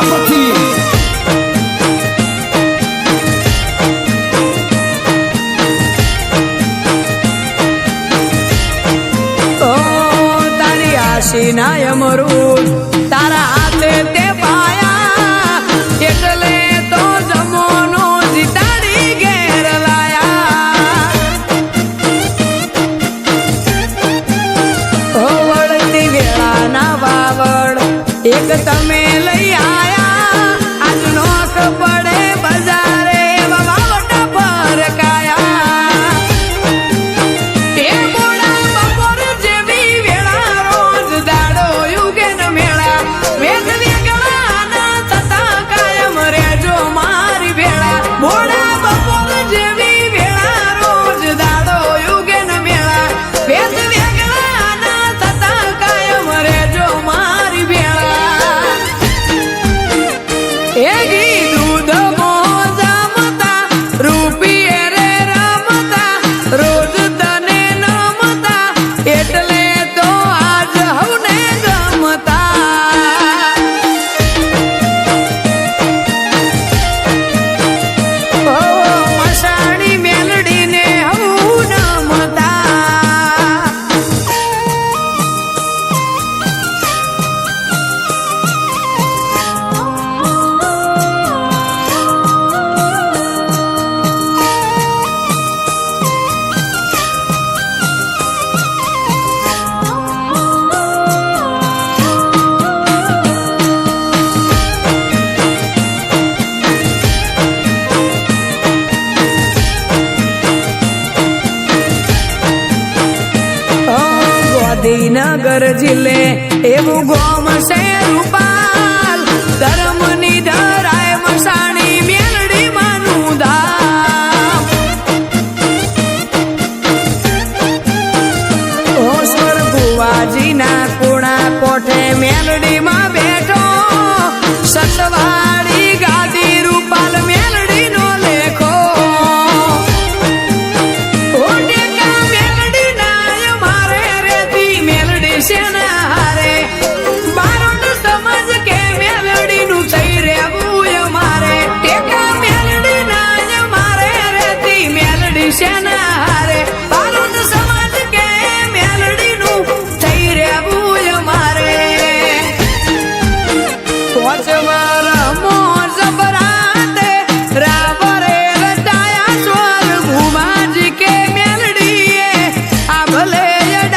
પ્રજાપતિ તારી આશી ના અમરૂદ તારા હાથે તે પાયા એટલે તો જમોનો જીતાડી ઘેર લાયા વળતી વેળા ના વાવડ એક તમે લઈ આયા આજ નોખ પડે બજારે વાવટા પર કાયા એ મોડા બપોર જેવી વેળા રોજ દાડો યુગે ન મેળા વેદ વેગળા ના થતા કાયમ રેજો મારી વેળા મોડા બપોર જેવી વેળા રોજ દાડો યુગે ન મેળા વેદ વેગળા ના થતા કાયમ રેજો મારી વેળા એ ઘી દૂધ મોજા મતા રૂપિયે રે રમતા રોજ તને નમતા એટલે તો આજ હવને ગમતા ઓ મસાણી મેલડીને હું નમતા ગાંધીનગર જિલ્લે એવું ગોમ છે રૂપાલ ધર્મની ધરાય મસાણી મેલડી માનું ધામ ઓસર ભુવાજીના કુણા કોઠે મેલડીમાં બેઠો સતવા